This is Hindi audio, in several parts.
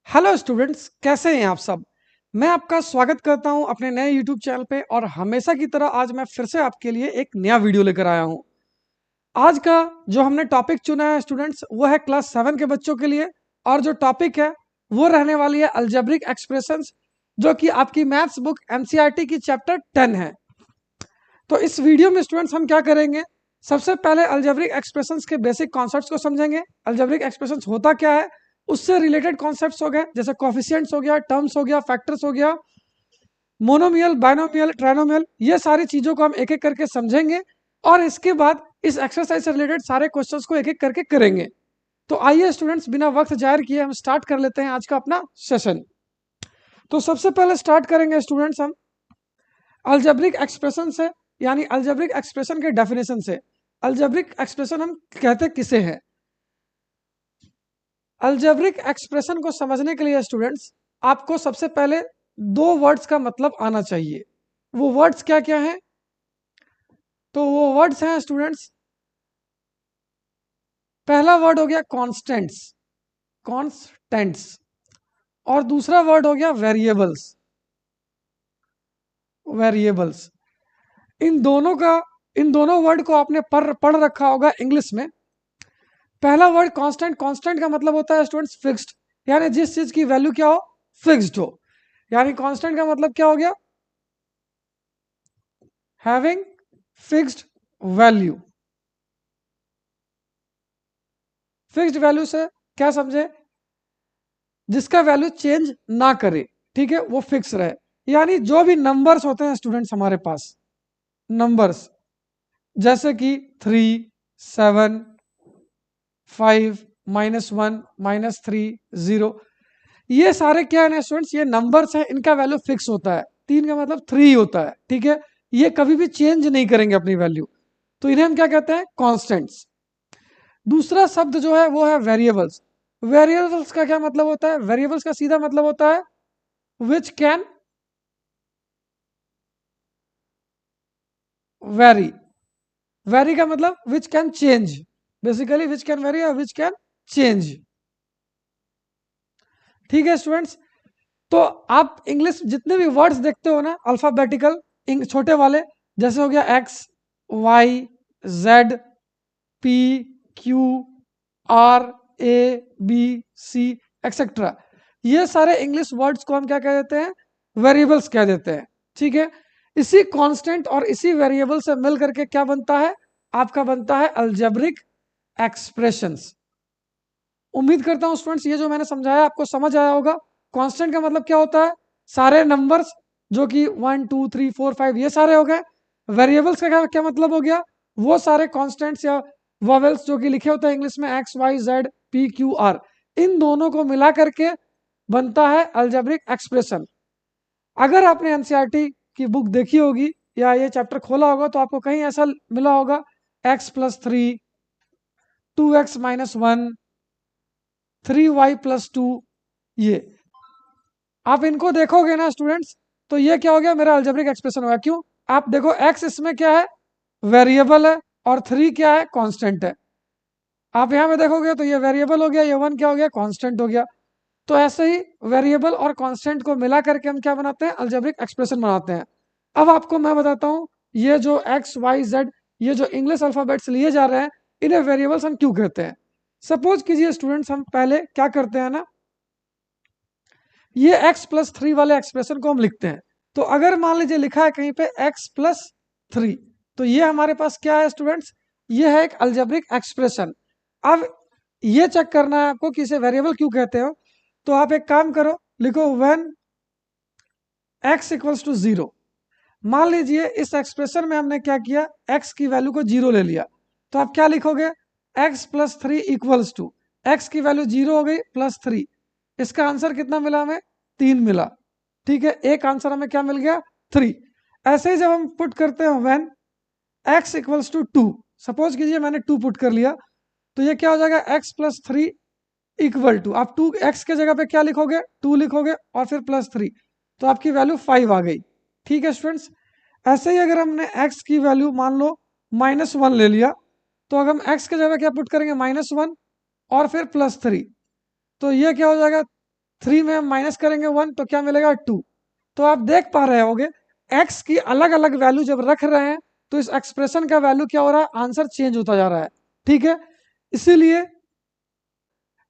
हेलो स्टूडेंट्स, कैसे हैं आप सब। मैं आपका स्वागत करता हूं अपने नए यूट्यूब चैनल पे और हमेशा की तरह आज मैं फिर से आपके लिए एक नया वीडियो लेकर आया हूं। आज का जो हमने टॉपिक चुना है स्टूडेंट्स, वो है क्लास 7 के बच्चों के लिए। और जो टॉपिक है वो रहने वाली है अलजेब्रिक एक्सप्रेशंस, जो कि आपकी मैथ्स बुक एनसीईआरटी की चैप्टर 10 है। तो इस वीडियो में स्टूडेंट्स हम क्या करेंगे, सबसे पहले अलजेब्रिक एक्सप्रेशंस के बेसिक कॉन्सेप्ट्स को समझेंगे। अलजेब्रिक एक्सप्रेशंस होता क्या है, उससे रिलेटेड कॉन्सेप्ट्स हो गए, जैसे कोफिशिएंट्स हो गया, टर्म्स हो गया, फैक्टर्स हो गया, मोनोमियल, बाइनोमियल, ट्राइनोमियल, ये सारी चीजों को हम एक एक करके समझेंगे। और इसके बाद इस एक्सरसाइज से रिलेटेड सारे क्वेश्चंस को एक एक करके करेंगे। तो आइए स्टूडेंट्स, बिना वक्त जाहिर किए हम स्टार्ट कर लेते हैं आज का अपना सेशन। तो सबसे पहले स्टार्ट करेंगे स्टूडेंट्स हम अलजेब्रिक एक्सप्रेशन से, यानी अलजेब्रिक एक्सप्रेशन के डेफिनेशन से। अलजेब्रिक एक्सप्रेशन हम कहते किसे हैं। अलजेब्रिक एक्सप्रेशन को समझने के लिए स्टूडेंट्स आपको सबसे पहले दो वर्ड्स का मतलब आना चाहिए। वो वर्ड्स क्या क्या हैं, तो वो वर्ड्स हैं स्टूडेंट्स, पहला वर्ड हो गया कॉन्स्टेंट्स, कॉन्स्टेंट्स, और दूसरा वर्ड हो गया वेरिएबल्स, वेरिएबल्स। इन दोनों वर्ड को आपने पढ़ रखा होगा इंग्लिश में। पहला वर्ड कांस्टेंट, कांस्टेंट का मतलब होता है स्टूडेंट्स फिक्स्ड, यानी जिस चीज की वैल्यू क्या हो, फिक्स्ड हो। यानी कांस्टेंट का मतलब क्या हो गया, having fixed value. Fixed value से क्या समझे, जिसका वैल्यू चेंज ना करे, ठीक है, वो फिक्स रहे। यानी जो भी नंबर्स होते हैं स्टूडेंट्स हमारे पास, नंबर्स जैसे कि 3, 7, 5, -1, -3, 0, ये सारे क्या है ना स्टूडेंट्स, ये नंबर्स हैं, इनका वैल्यू फिक्स होता है। 3 का मतलब 3 होता है, ठीक है, ये कभी भी चेंज नहीं करेंगे अपनी वैल्यू, तो इन्हें हम क्या कहते हैं, कांस्टेंट्स। दूसरा शब्द जो है वो है वेरिएबल्स। वेरिएबल्स का क्या मतलब होता है, वेरिएबल्स का सीधा मतलब होता है विच कैन वेरी। वेरी का मतलब which can change, basically which can very और विच कैन चेंज, ठीक है स्टूडेंट्स। तो आप इंग्लिश जितने भी वर्ड्स देखते हो ना अल्फाबेटिकल, छोटे वाले, जैसे हो गया x, Y, Z, P, Q, R, A, B, C, etcetera, ये सारे इंग्लिश वर्ड्स को हम क्या कह देते हैं, वेरिएबल्स कह देते हैं, ठीक है। इसी कांस्टेंट और इसी वेरिएबल से मिल करके क्या बनता है, आपका बनता है अलजेब्रिक एक्सप्रेशंस। उम्मीद करता हूं स्टूडेंट्स ये जो मैंने समझाया आपको समझ आया होगा। कांस्टेंट का मतलब क्या होता है, सारे नंबर्स जो कि 1, 2, 3, 4, 5 ये सारे हो गए। वेरिएबल्स का क्या मतलब हो गया, वो सारे कॉन्स्टेंट्स या वॉवेल्स जो कि लिखे होते हैं इंग्लिश में, X, Y, Z, P, Q, R, इन दोनों को मिला करके बनता है अलजेब्रिक एक्सप्रेशन। अगर आपने एनसीईआरटी की बुक देखी होगी या ये चैप्टर खोला होगा तो आपको कहीं ऐसा मिला होगा, x+3, 2x-1, 3y+2, ये आप इनको देखोगे ना स्टूडेंट्स, तो ये क्या हो गया, मेरा अलजेब्रिक एक्सप्रेशन हो गया। क्यों, आप देखो x इसमें क्या है, वेरिएबल है, और 3 क्या है, कांस्टेंट है। आप यहाँ पे देखोगे तो ये वेरिएबल हो गया, ये 1 क्या हो गया, कांस्टेंट हो गया। तो ऐसे ही वेरिएबल और कांस्टेंट को मिला करके हम क्या बनाते हैं, अलजेब्रिक एक्सप्रेशन बनाते हैं। अब आपको मैं बताता हूँ, ये जो एक्स, वाई, जेड, ये जो इंग्लिश अल्फाबेट्स लिए जा रहे हैं, इन्हें वेरिएबल्स हम क्यों कहते हैं। सपोज कीजिए स्टूडेंट्स, हम पहले क्या करते हैं ना, ये x+3 वाले एक्सप्रेशन को हम लिखते हैं। तो अगर मान लीजिए लिखा है कहीं पे x+3, तो ये हमारे पास क्या है स्टूडेंट्स, ये है एक अलजेब्रिक एक्सप्रेशन। अब ये चेक करना है आपको कि इसे वेरिएबल क्यों कहते हो, तो आप एक काम करो, लिखो व्हेन x=0। मान लीजिए इस एक्सप्रेशन में हमने क्या किया, x की वैल्यू को 0 ले लिया, तो आप क्या लिखोगे, x+3 इक्वल्स टू, एक्स की वैल्यू 0 हो गई, +3, इसका आंसर कितना मिला हमें, 3 मिला, ठीक है, एक आंसर हमें क्या मिल गया, 3। ऐसे ही जब हम पुट करते हैं व्हेन x=2, सपोज कीजिए मैंने 2 पुट कर लिया, तो ये क्या हो जाएगा, x+3 इक्वल टू, आप 2 x के जगह पे क्या लिखोगे, 2 लिखोगे और फिर +3, तो आपकी वैल्यू 5 आ गई, ठीक है स्टूडेंट्स। ऐसे ही अगर हमने x की वैल्यू मान लो -1 ले लिया, तो अगर हम x के जगह क्या पुट करेंगे, -1 और फिर +3, तो ये क्या हो जाएगा, 3 में हम माइनस करेंगे 1 तो क्या मिलेगा 2। तो आप देख पा रहे होगे x की अलग अलग वैल्यू जब रख रहे हैं तो इस एक्सप्रेशन का वैल्यू क्या हो रहा है, आंसर चेंज होता जा रहा है। ठीक है, इसीलिए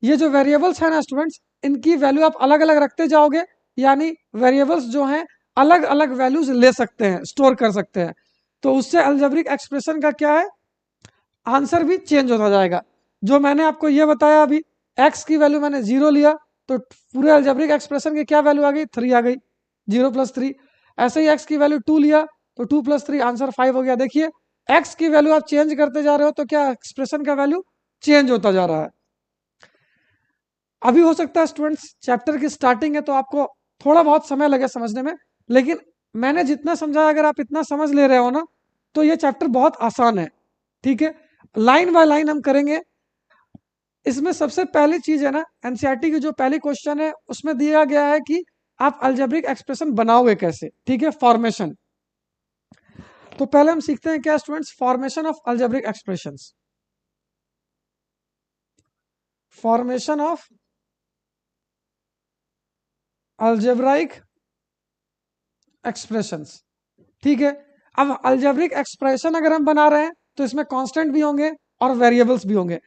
ये जो वेरिएबल्स है ना स्टूडेंट्स, इनकी वैल्यू आप अलग अलग रखते जाओगे, यानी वेरिएबल्स जो हैं अलग अलग वैल्यूज ले सकते हैं, स्टोर कर सकते हैं। तो उससे अलजेब्रिक एक्सप्रेशन का क्या है, आंसर भी चेंज होता जाएगा। जो मैंने आपको ये बताया अभी, x की वैल्यू मैंने 0 लिया तो पूरे अलजेब्रिक एक्सप्रेशन की क्या वैल्यू आ गई, 3 आ गई, 0 + 3। ऐसे ही x की वैल्यू 2 लिया तो 2 + 3 आंसर 5 हो गया। देखिए x की वैल्यू आप चेंज करते जा रहे हो तो क्या एक्सप्रेशन का वैल्यू चेंज होता जा रहा है। अभी हो सकता है स्टूडेंट्स चैप्टर की स्टार्टिंग है तो आपको थोड़ा बहुत समय लगे समझने में, लेकिन मैंने जितना समझाया अगर आप इतना समझ ले रहे हो ना तो ये चैप्टर बहुत आसान है। ठीक है, लाइन बाय लाइन हम करेंगे। इसमें सबसे पहली चीज है ना, एनसीईआरटी की जो पहली क्वेश्चन है उसमें दिया गया है कि आप अलजेब्रिक एक्सप्रेशन बनाओगे कैसे। ठीक है, फॉर्मेशन। तो पहले हम सीखते हैं क्या students, formation of algebraic expressions. Formation of algebraic expressions. ठीक है, अब अलजेब्रिक एक्सप्रेशन अगर हम बना रहे हैं तो इसमें कांस्टेंट भी होंगे और वेरिएबल्स भी होंगे।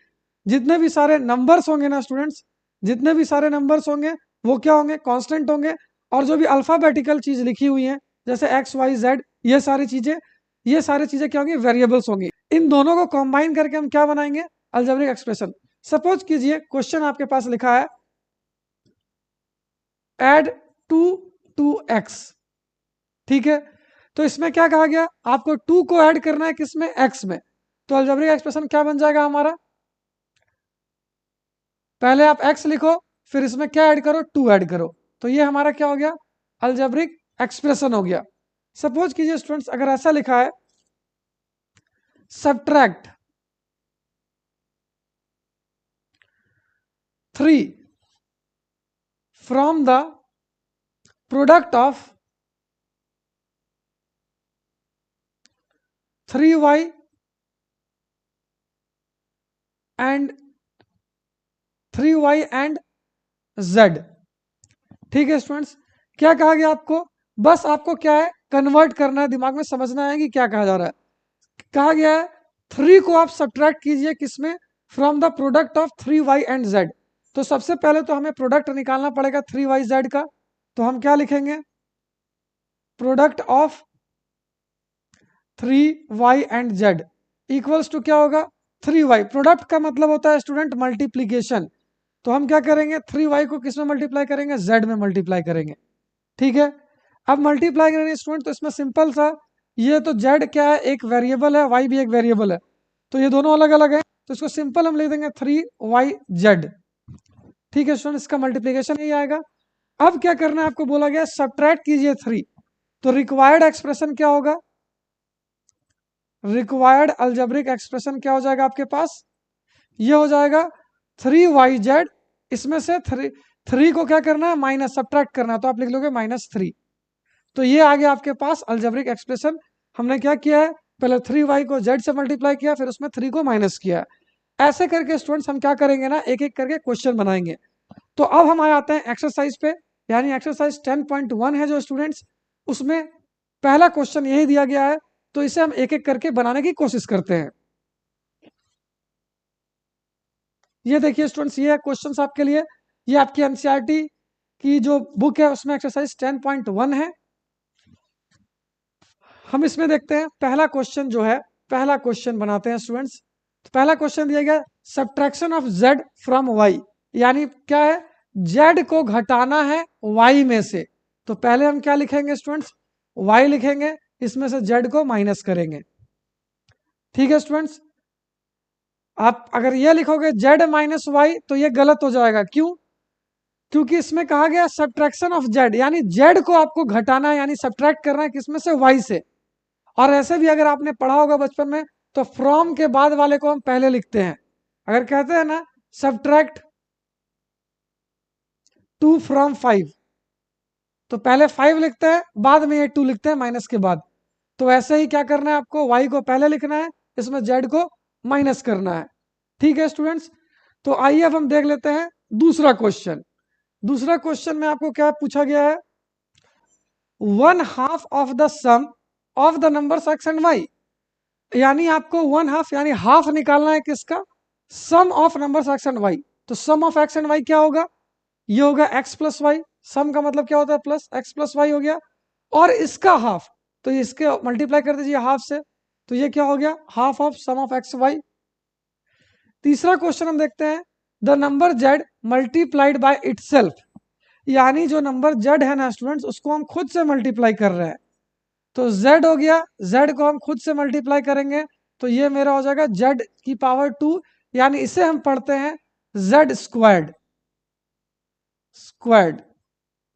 जितने भी सारे नंबर्स होंगे ना स्टूडेंट्स, जितने भी सारे नंबर्स होंगे वो क्या होंगे, कांस्टेंट होंगे। और जो भी अल्फाबेटिकल चीज लिखी हुई है जैसे एक्स वाई जेड, ये सारी चीजें क्या होंगी, वेरिएबल्स होंगी। इन दोनों को कंबाइन करके हम क्या बनाएंगे, अलजेब्रिक एक्सप्रेशन। सपोज कीजिए क्वेश्चन आपके पास लिखा है एड 2 to x। ठीक है, तो इसमें क्या कहा गया, आपको 2 को ऐड करना है किसमें, x में। तो अलजेब्रिक एक्सप्रेशन क्या बन जाएगा हमारा, पहले आप x लिखो फिर इसमें क्या ऐड करो, 2 ऐड करो। तो ये हमारा क्या हो गया, अलजेब्रिक एक्सप्रेशन हो गया। सपोज कीजिए स्टूडेंट्स अगर ऐसा लिखा है subtract 3 from the product of 3y and 3y and z। ठीक है स्टूडेंट्स, क्या कहा गया आपको, बस आपको क्या है कन्वर्ट करना है, दिमाग में समझना है कि क्या कहा जा रहा है। कहा गया है 3 को आप सब्ट्रैक्ट कीजिए किसमें, from the product of 3y and z। तो सबसे पहले तो हमें प्रोडक्ट निकालना पड़ेगा 3y z का। तो हम क्या लिखेंगे, product of 3y and z equals to क्या होगा, 3y। प्रोडक्ट का मतलब होता है स्टूडेंट मल्टीप्लीकेशन। तो हम क्या करेंगे, 3y को किस में मल्टीप्लाई करेंगे, z में मल्टीप्लाई करेंगे। ठीक है, अब मल्टीप्लाई करेंगे स्टूडेंट तो इसमें सिंपल सा, ये तो z क्या है, एक वेरिएबल है, y भी एक वेरिएबल है, तो ये दोनों अलग अलग है, तो इसको सिंपल हम लिख देंगे 3yz। ठीक है स्टूडेंट, इसका मल्टीप्लीकेशन यही आएगा। अब क्या करना है, आपको बोला गया सब्ट्रैक्ट कीजिए 3, तो रिक्वायर्ड एक्सप्रेशन क्या होगा, रिक्वायर्ड अलजेब्रिक एक्सप्रेशन क्या हो जाएगा आपके पास, ये हो जाएगा 3yz। इसमें से 3 को क्या करना है, माइनस सब्ट्रैक्ट करना है, तो आप लिख लोगे -3। तो ये आ गया आपके पास अलजेब्रिक एक्सप्रेशन। हमने क्या किया है, पहले 3y को z से मल्टीप्लाई किया, फिर उसमें 3 को माइनस किया। ऐसे करके स्टूडेंट्स हम क्या करेंगे ना, एक एक करके क्वेश्चन बनाएंगे। तो अब हम आ जाते हैं एक्सरसाइज पे, यानी एक्सरसाइज 10.1 है जो स्टूडेंट्स, उसमें पहला क्वेश्चन यही दिया गया है। तो इसे हम एक एक करके बनाने की कोशिश करते हैं। ये देखिए स्टूडेंट्स, ये क्वेश्चंस आपके लिए, ये आपकी एनसीईआरटी की जो बुक है उसमें एक्सरसाइज 10.1 है। हम इसमें देखते हैं पहला क्वेश्चन जो है, पहला क्वेश्चन बनाते हैं स्टूडेंट्स। तो पहला क्वेश्चन दिया गया subtraction of z from y, यानी क्या है, z को घटाना है y में से। तो पहले हम क्या लिखेंगे स्टूडेंट्स, y लिखेंगे, इसमें से z को माइनस करेंगे। ठीक है स्टूडेंट्स, आप अगर ये लिखोगे z माइनस वाई तो ये गलत हो जाएगा। क्यों, क्योंकि इसमें कहा गया सब्ट्रैक्शन ऑफ z, यानी z को आपको घटाना है, यानी सब्ट्रैक्ट करना है किसमें से, y से। और ऐसे भी अगर आपने पढ़ा होगा बचपन में तो फ्रॉम के बाद वाले को हम पहले लिखते हैं। अगर कहते हैं ना सब्ट्रैक्ट 2 फ्रॉम 5, तो पहले 5 लिखते हैं, बाद में ये 2 लिखते हैं माइनस के बाद। तो ऐसे ही क्या करना है आपको, y को पहले लिखना है, इसमें z को माइनस करना है। ठीक है स्टूडेंट्स, तो आइए अब हम देख लेते हैं दूसरा क्वेश्चन। दूसरा क्वेश्चन में आपको क्या पूछा गया है, 1/2 of the sum of the numbers x and Y, यानी आपको 1/2 यानी हाफ निकालना है किसका, sum of numbers x and Y. तो sum of X and Y क्या होगा, ये होगा एक्स प्लस वाई, सम का मतलब क्या होता है प्लस एक्स प्लस वाई हो गया, और इसका हाफ, तो इसके मल्टीप्लाई कर दीजिए हाफ से, तो ये क्या हो गया, half of sum of x y. तीसरा क्वेश्चन हम देखते हैं, the number z multiplied by itself, यानी जो नंबर जेड है ना स्टूडेंट्स, उसको हम खुद से मल्टीप्लाई कर रहे हैं। तो z हो गया, z को हम खुद से मल्टीप्लाई करेंगे, तो ये मेरा हो जाएगा z की पावर 2, यानी इसे हम पढ़ते हैं z squared, squared,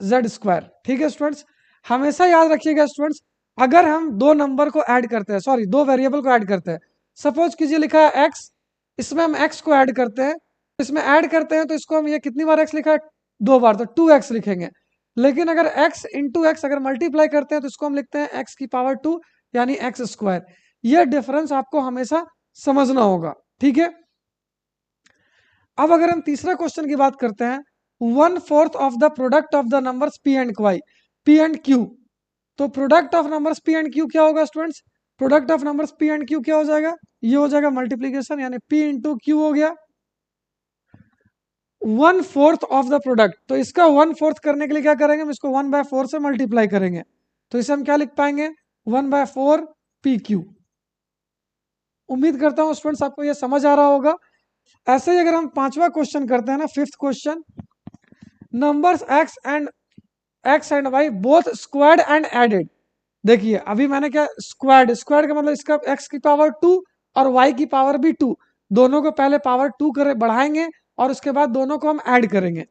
z square. ठीक है स्टूडेंट्स, हमेशा याद रखिएगा स्टूडेंट्स, अगर हम दो नंबर को ऐड करते हैं, सॉरी दो वेरिएबल को ऐड करते हैं, सपोज कीजिए लिखा है x, इसमें हम x को ऐड करते हैं, इसमें ऐड करते हैं तो इसको हम, ये कितनी बार x लिखा है, दो बार, तो 2x लिखेंगे। लेकिन अगर x इंटू एक्स अगर मल्टीप्लाई करते हैं तो इसको हम लिखते हैं x की पावर 2, यानी एक्स स्क्वायर। यह डिफरेंस आपको हमेशा समझना होगा। ठीक है, अब अगर हम तीसरा क्वेश्चन की बात करते हैं, 1/4 of the product of the numbers p and y, p and q, तो product of numbers p and q क्या होगा students, product of numbers p and q क्या हो जाएगा, ये हो जाएगा मल्टीप्लीकेशन, यानी p इंटू क्यू हो गया, 1/4 ऑफ द प्रोडक्ट, तो इसका 1/4 करने के लिए क्या करेंगे, हम इसको 1/4 से मल्टीप्लाई करेंगे, तो इसे हम क्या लिख पाएंगे, 1/4 PQ। उम्मीद करता हूं स्टूडेंट्स आपको ये समझ आ रहा होगा। ऐसे ही अगर हम पांचवा क्वेश्चन करते हैं ना, fifth question, numbers x and y both squared and added. देखिए अभी मैंने क्या, स्क्वायर्ड, स्क्वायर्ड का मतलब इसका x की पावर 2 और y की पावर भी 2, दोनों को पहले पावर 2 कर बढ़ाएंगे और उसके बाद दोनों को हम ऐड करेंगे।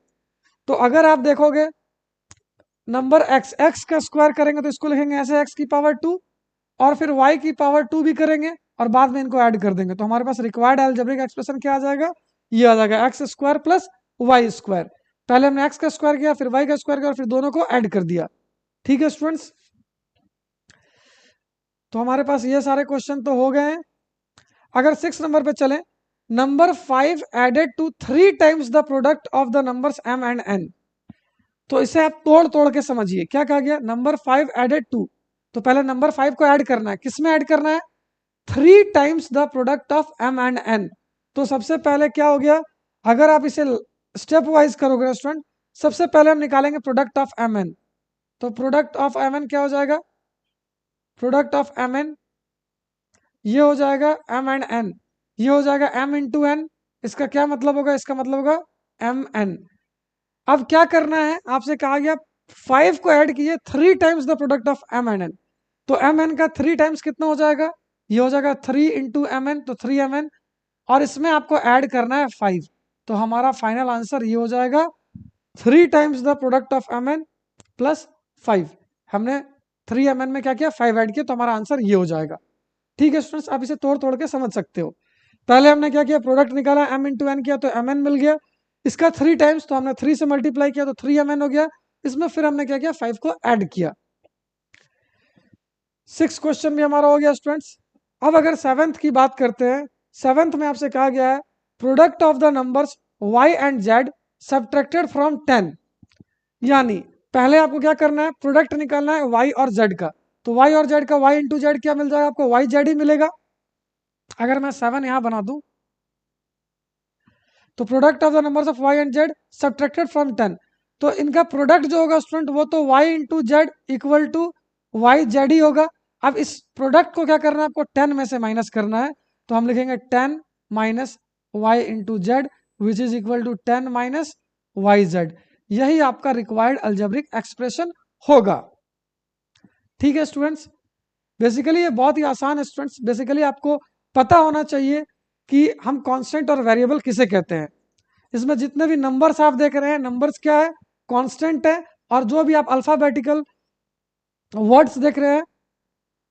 तो अगर आप देखोगे नंबर x का स्क्वायर करेंगे तो इसको लिखेंगे ऐसे x की पावर 2, और फिर y की पावर 2 भी करेंगे और बाद में इनको ऐड कर देंगे, तो हमारे पास रिक्वायर्ड अलजेब्रिक एक्सप्रेशन क्या आ जाएगा, ये आ जाएगा x square plus y square. पहले हमने x का स्क्वायर किया, फिर y का स्क्वायर किया और फिर दोनों को ऐड कर दिया। ठीक है स्टूडेंट्स, तो हमारे पास ये सारे क्वेश्चन तो हो गए हैं। अगर 6 नंबर पे चलें, number 5 added to 3 times the product of the numbers m and n, तो इसे आप तोड़ तोड़ के समझिए, क्या कहा गया, नंबर 5 एडेड टू, तो पहले नंबर 5 को ऐड करना है, किस में ऐड करना है, 3 times the product of m and n। तो सबसे पहले क्या हो गया, अगर आप इसे स्टेप वाइज करोगे स्टूडेंट, सबसे पहले हम निकालेंगे प्रोडक्ट ऑफ mn, तो प्रोडक्ट ऑफ mn क्या हो जाएगा, प्रोडक्ट ऑफ mn ये हो जाएगा m एंड n, ये हो जाएगा m इंटू n, इसका क्या मतलब होगा, इसका मतलब होगा mn। अब क्या करना है, आपसे कहा गया 5 को ऐड कीजिए 3 times the product of m and n, तो mn का 3 टाइम्स कितना हो जाएगा, ये हो जाएगा 3 इंटू mn, तो 3mn, और इसमें आपको ऐड करना है 5, तो हमारा फाइनल आंसर ये हो जाएगा 3 times the product of mn plus 5। हमने 3mn में क्या किया, 5 ऐड किया, तो हमारा आंसर ये हो जाएगा। ठीक है स्टूडेंट्स, आप इसे तोड़ तोड़ के समझ सकते हो। पहले हमने क्या किया, प्रोडक्ट निकाला, m इंटू एन किया तो mn मिल गया, इसका 3 टाइम्स, तो हमने 3 से मल्टीप्लाई किया तो 3mn हो गया, इसमें फिर हमने क्या किया, 5 को ऐड किया। 6 क्वेश्चन भी हमारा हो गया स्टूडेंट्स। अब अगर 7th की बात करते हैं, 7th में आपसे कहा गया है product of the numbers y and z subtracted from 10, यानी पहले आपको क्या करना है, प्रोडक्ट निकालना है y और z का, तो y और z का y इंटू जेड क्या मिल जाएगा आपको, y z ही मिलेगा। अगर मैं 7 यहां बना दूं, तो product of the numbers of y and z subtracted from 10, तो इनका प्रोडक्ट जो होगा स्टूडेंट वो तो y into Z equal to Y Z ही होगा। अब इस प्रोडक्ट को क्या करना है, आपको 10 में से माइनस करना है, तो हम लिखेंगे 10 minus y into z which is equal to 10 minus y z, यही आपका रिक्वायर्ड अलजेब्रिक एक्सप्रेशन होगा। ठीक है स्टूडेंट्स, बेसिकली ये बहुत ही आसान है स्टूडेंट्स, बेसिकली आपको पता होना चाहिए कि हम कांस्टेंट और वेरिएबल किसे कहते हैं। इसमें जितने भी नंबर्स आप देख रहे हैं, नंबर्स क्या है, कांस्टेंट है, और जो भी आप अल्फाबेटिकल वर्ड्स देख रहे हैं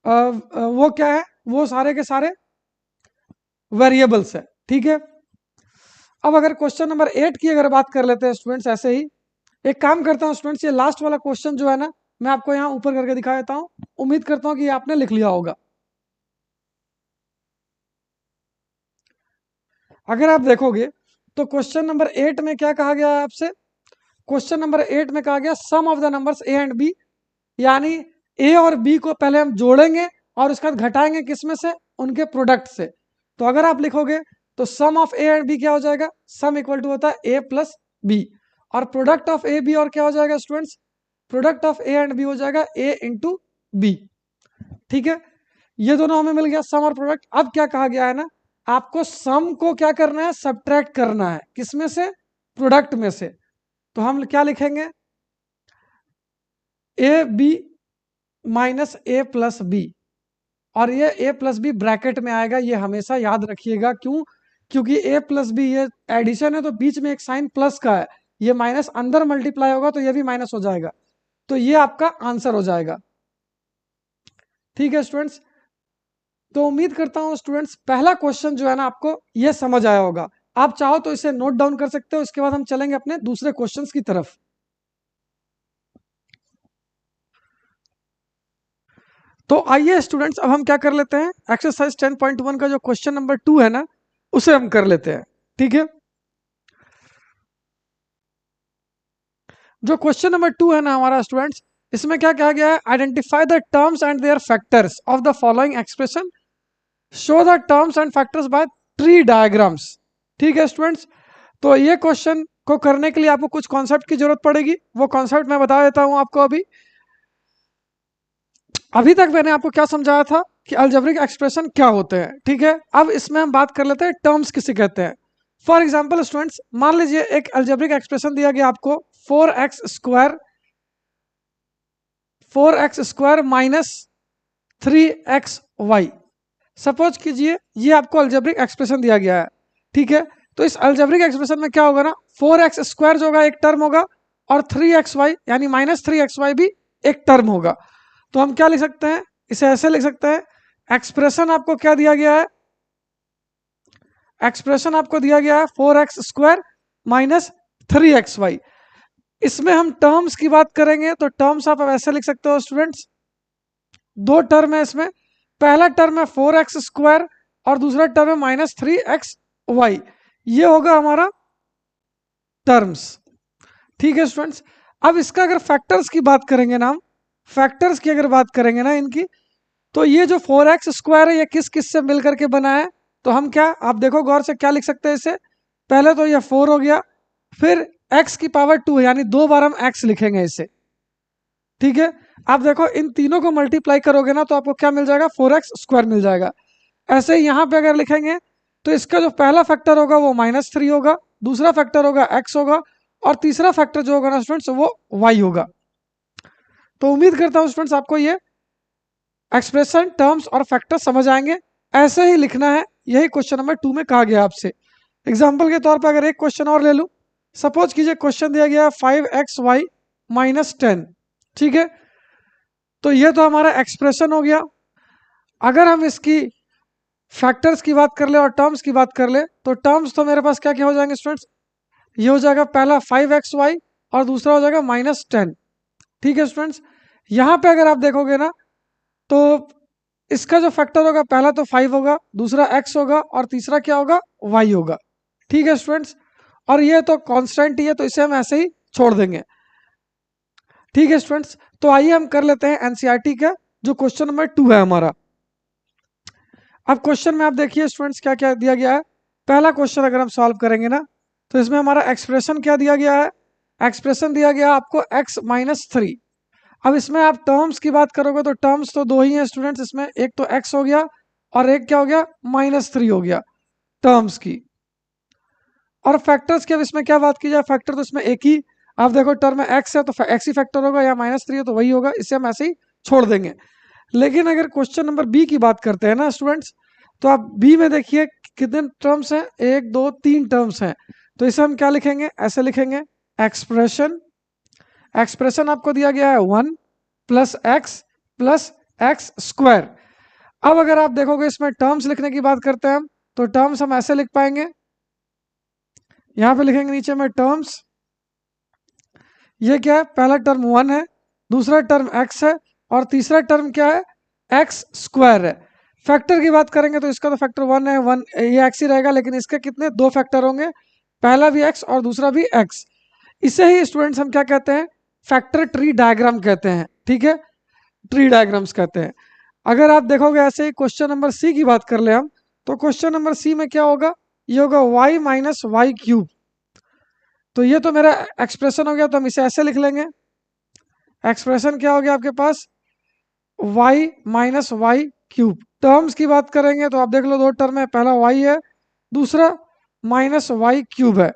वो क्या है, वो सारे के सारे वेरिएबल्स है। ठीक है, अब अगर क्वेश्चन नंबर 8 की अगर बात कर लेते हैं स्टूडेंट्स, ऐसे ही एक काम करता हूं स्टूडेंट्स, ये लास्ट वाला क्वेश्चन जो है ना, मैं आपको यहाँ ऊपर करके दिखा देता हूँ, उम्मीद करता हूँ कि आपने लिख लिया होगा। अगर आप देखोगे तो क्वेश्चन नंबर 8 में क्या कहा गया है आपसे, क्वेश्चन नंबर 8 में कहा गया sum of the numbers A and B, यानी ए और बी को पहले हम जोड़ेंगे और उसके बाद घटाएंगे किसमें से, उनके प्रोडक्ट से। तो अगर आप लिखोगे तो sum of a and b क्या हो जाएगा, सम इक्वल टू होता है ए प्लस बी, और प्रोडक्ट ऑफ ए बी और क्या हो जाएगा students, product of a and b हो जाएगा ए इंटू बी। ठीक है, ये दोनों हमें मिल गया सम और प्रोडक्ट। अब क्या कहा गया है ना, आपको सम को क्या करना है, सब्ट्रैक्ट करना है, किसमें से, प्रोडक्ट में से। तो हम क्या लिखेंगे, a b minus a plus b, और ये ए प्लस बी ब्रैकेट में आएगा, ये हमेशा याद रखिएगा। क्यों, क्योंकि ए प्लस बी ये एडिशन है तो बीच में एक साइन प्लस का है, ये माइनस अंदर मल्टीप्लाई होगा तो ये भी माइनस हो जाएगा, तो ये आपका आंसर हो जाएगा। ठीक है स्टूडेंट्स, तो उम्मीद करता हूं स्टूडेंट्स पहला क्वेश्चन जो है ना आपको ये समझ आया होगा। आप चाहो तो इसे नोट डाउन कर सकते हो, इसके बाद हम चलेंगे अपने दूसरे क्वेश्चंस की तरफ। तो आइए स्टूडेंट्स, अब हम क्या कर लेते हैं, एक्सरसाइज 10.1 का जो क्वेश्चन नंबर 2 है ना, उसे हम कर लेते हैं। ठीक है, जो क्वेश्चन नंबर 2 है ना हमारा स्टूडेंट्स, इसमें क्या कहा गया है, identify the terms and their factors of the following expression, show the terms and factors by tree diagrams. ठीक है स्टूडेंट्स, तो ये क्वेश्चन को करने के लिए आपको कुछ कॉन्सेप्ट की जरूरत पड़ेगी, वो कॉन्सेप्ट मैं बता देता हूं आपको। अभी तक मैंने आपको क्या समझाया था कि अलजेब्रिक एक्सप्रेशन क्या होते हैं। ठीक है, अब इसमें हम बात कर लेते हैं टर्म्स किसे कहते हैं। फॉर एग्जाम्पल स्टूडेंट्स, मान लीजिए एक अलजेब्रिक एक्सप्रेशन दिया गया आपको 4x square minus 3xy। Suppose कीजिए ये आपको अलजेब्रिक एक्सप्रेशन दिया गया है। ठीक है, तो इस अलजेब्रिक एक्सप्रेशन में क्या होगा ना, 4x स्क्वायर जो होगा एक टर्म होगा, और 3xy यानी -3xy भी एक टर्म होगा। तो हम क्या लिख सकते हैं, इसे ऐसे लिख सकते हैं, एक्सप्रेशन आपको क्या दिया गया है, एक्सप्रेशन आपको दिया गया है 4x स्क्वायर माइनस 3xy। इसमें हम टर्म्स की बात करेंगे तो टर्म्स आप ऐसे लिख सकते हो स्टूडेंट्स, दो टर्म है इसमें, पहला टर्म है 4x स्क्वायर और दूसरा टर्म है -3xy, ये होगा हमारा टर्म्स। ठीक है स्टूडेंट्स, अब इसका अगर फैक्टर्स की बात करेंगे ना, हम फैक्टर्स की अगर बात करेंगे ना इनकी, तो ये जो 4x स्क्वायर है ये किस किस से मिलकर के बना है, तो हम क्या, आप देखो गौर से क्या लिख सकते हैं इसे, पहले तो ये 4 हो गया, फिर x की पावर 2 है, यानी 2 बार हम x लिखेंगे इसे। ठीक है, आप देखो इन तीनों को मल्टीप्लाई करोगे ना तो आपको क्या मिल जाएगा, 4x स्क्वायर मिल जाएगा। ऐसे ही यहाँ पे अगर लिखेंगे तो इसका जो पहला फैक्टर होगा वो -3 होगा, दूसरा फैक्टर होगा x होगा, और तीसरा फैक्टर जो होगा ना स्टूडेंट्स वो y होगा। तो उम्मीद करता हूँ स्टूडेंट्स आपको ये एक्सप्रेशन, टर्म्स और फैक्टर समझ आएंगे। ऐसे ही लिखना है, यही क्वेश्चन नंबर 2 में कहा गया आपसे। एग्जाम्पल के तौर पर अगर एक क्वेश्चन और ले लूं, सपोज कीजिए क्वेश्चन दिया गया 5xy माइनस 10। ठीक है, तो ये तो हमारा एक्सप्रेशन हो गया। अगर हम इसकी फैक्टर्स की बात कर ले और टर्म्स की बात कर ले, तो टर्म्स तो मेरे पास क्या क्या हो जाएंगे स्टूडेंट्स, ये हो जाएगा पहला 5xy और दूसरा हो जाएगा -10। ठीक है स्टूडेंट्स, यहाँ पे अगर आप देखोगे ना तो इसका जो फैक्टर होगा पहला तो 5 होगा, दूसरा x होगा, और तीसरा क्या होगा, y होगा। ठीक है स्टूडेंट्स, और ये तो कांस्टेंट ही है तो इसे हम ऐसे ही छोड़ देंगे। ठीक है स्टूडेंट्स, तो आइए हम कर लेते हैं एनसीईआरटी का जो क्वेश्चन नंबर 2 है हमारा। अब क्वेश्चन में आप देखिए स्टूडेंट्स क्या क्या दिया गया है। पहला क्वेश्चन अगर हम सॉल्व करेंगे ना, तो इसमें हमारा एक्सप्रेशन क्या दिया गया है, एक्सप्रेशन दिया गया आपको x-3। अब इसमें आप टर्म्स की बात करोगे तो टर्म्स तो दो ही हैं स्टूडेंट्स, इसमें एक तो x हो गया और एक क्या हो गया, -3 हो गया टर्म्स की। और फैक्टर्स की अब इसमें क्या बात की जाए, फैक्टर तो इसमें एक ही, आप देखो टर्म में x है तो x ही फैक्टर होगा, या -3 है तो वही होगा, इसे हम ऐसे ही छोड़ देंगे। लेकिन अगर क्वेश्चन नंबर बी की बात करते हैं ना स्टूडेंट्स, तो आप बी में देखिए कितने टर्म्स हैं, 1 2 3 टर्म्स हैं, तो इसे हम क्या लिखेंगे, ऐसे लिखेंगे, एक्सप्रेशन, एक्सप्रेशन आपको दिया गया है 1 + x स्क्वायर। अब अगर आप देखोगे इसमें टर्म्स लिखने की बात करते हैं हम, तो टर्म्स हम ऐसे लिख पाएंगे, यहां पे लिखेंगे नीचे में टर्म्स, ये क्या है, पहला टर्म 1 है, दूसरा टर्म x है, और तीसरा टर्म क्या है, x स्क्वायर है। फैक्टर की बात करेंगे तो इसका तो फैक्टर 1 है, 1 ये x ही रहेगा, लेकिन इसके कितने, दो फैक्टर होंगे, पहला भी x और दूसरा भी x। इसे ही स्टूडेंट्स हम क्या कहते हैं, फैक्टर ट्री डायग्राम कहते हैं। ठीक है, ट्री डायग्राम्स कहते हैं। अगर आप देखोगे ऐसे ही क्वेश्चन नंबर सी की बात कर ले हम, तो क्वेश्चन नंबर सी में क्या होगा, ये होगा y माइनस वाई क्यूब। तो ये तो मेरा एक्सप्रेशन हो गया, तो हम इसे ऐसे लिख लेंगे। एक्सप्रेशन क्या हो गया आपके पास, y minus y cube. Terms की बात करेंगे तो आप देख लो, दो टर्म है, पहला y है, दूसरा माइनस वाई क्यूब है।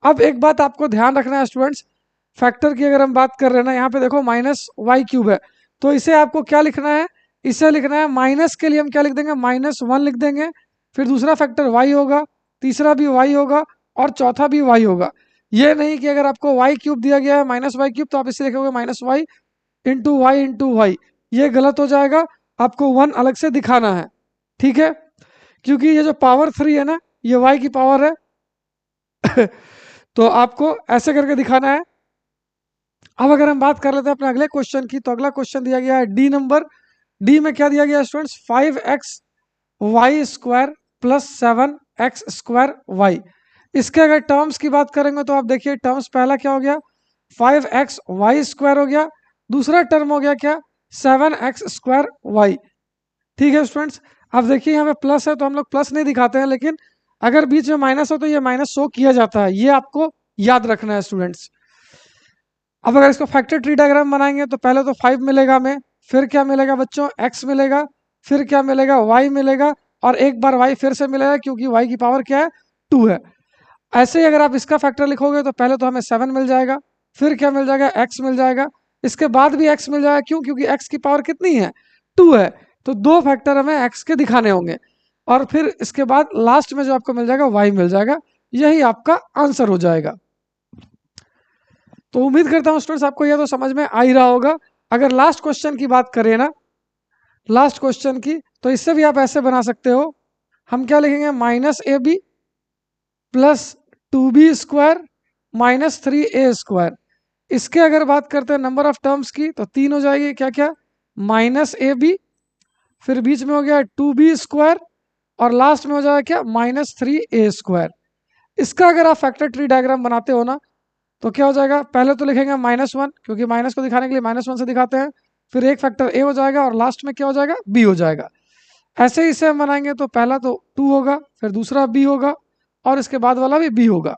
अब एक बात आपको ध्यान रखना है स्टूडेंट्स, फैक्टर की अगर हम बात कर रहे हैं ना, यहाँ पे देखो माइनस वाई क्यूब है, तो इसे आपको क्या लिखना है, इसे लिखना है माइनस के लिए हम क्या लिख देंगे, -1 लिख देंगे। फिर दूसरा फैक्टर y होगा, तीसरा भी y होगा, और चौथा भी y होगा। ये नहीं कि अगर आपको वाई क्यूब दिया गया है माइनस वाई क्यूब, तो आप इसे लिखोगे माइनस वाई इंटू वाई, ये गलत हो जाएगा। आपको 1 अलग से दिखाना है। ठीक है, क्योंकि ये जो पावर 3 है ना, ये y की पावर है तो आपको ऐसे करके दिखाना है। अब अगर हम बात कर लेते हैं अपने अगले क्वेश्चन की, तो अगला क्वेश्चन दिया गया है डी नंबर। डी में क्या दिया गया है students, 5x y square plus 7x square y. इसके अगर टर्म्स की बात करेंगे तो आप देखिए, टर्म्स पहला क्या हो गया, 5x वाई स्क्वायर हो गया, दूसरा टर्म हो गया क्या, 7x स्क्वायर वाई। ठीक है स्टूडेंट्स, अब देखिए यहाँ पे प्लस है तो हम लोग प्लस नहीं दिखाते हैं, लेकिन अगर बीच में माइनस हो तो ये माइनस शो किया जाता है, ये आपको याद रखना है स्टूडेंट्स। अब अगर इसको फैक्टर ट्री डायग्राम बनाएंगे तो पहले तो 5 मिलेगा हमें, फिर क्या मिलेगा बच्चों, x मिलेगा, फिर क्या मिलेगा, y मिलेगा, और एक बार y फिर से मिलेगा, क्योंकि y की पावर क्या है, 2 है। ऐसे ही अगर आप इसका फैक्टर लिखोगे तो पहले तो हमें 7 मिल जाएगा, फिर क्या मिल जाएगा, x मिल जाएगा, इसके बाद भी x मिल जाएगा, क्यों, क्योंकि x की पावर कितनी है, 2 है। तो दो फैक्टर हमें x के दिखाने होंगे, और फिर इसके बाद लास्ट में जो आपको मिल जाएगा y मिल जाएगा। यही आपका आंसर हो जाएगा। तो उम्मीद करता हूं स्टूडेंट्स आपको यह तो समझ में आ ही रहा होगा। अगर लास्ट क्वेश्चन की बात करें ना, लास्ट क्वेश्चन की, तो इससे भी आप ऐसे बना सकते हो। हम क्या लिखेंगे, -ab plus 2b square minus 3a square. इसके अगर बात करते हैं नंबर ऑफ टर्म्स की, तो 3 हो जाएगी, क्या क्या, -ab, फिर बीच में हो गया 2b स्क्वायर, और लास्ट में हो जाएगा क्या, -3a स्क्वायर। इसका अगर आप फैक्टर ट्री डायग्राम बनाते हो ना, तो क्या हो जाएगा, पहले तो लिखेंगे -1, क्योंकि माइनस को दिखाने के लिए -1 से दिखाते हैं, फिर एक फैक्टर a हो जाएगा, और लास्ट में क्या हो जाएगा, b हो जाएगा। ऐसे ही इसे हम बनाएंगे तो पहला तो 2 होगा, फिर दूसरा b होगा, और इसके बाद वाला भी b होगा।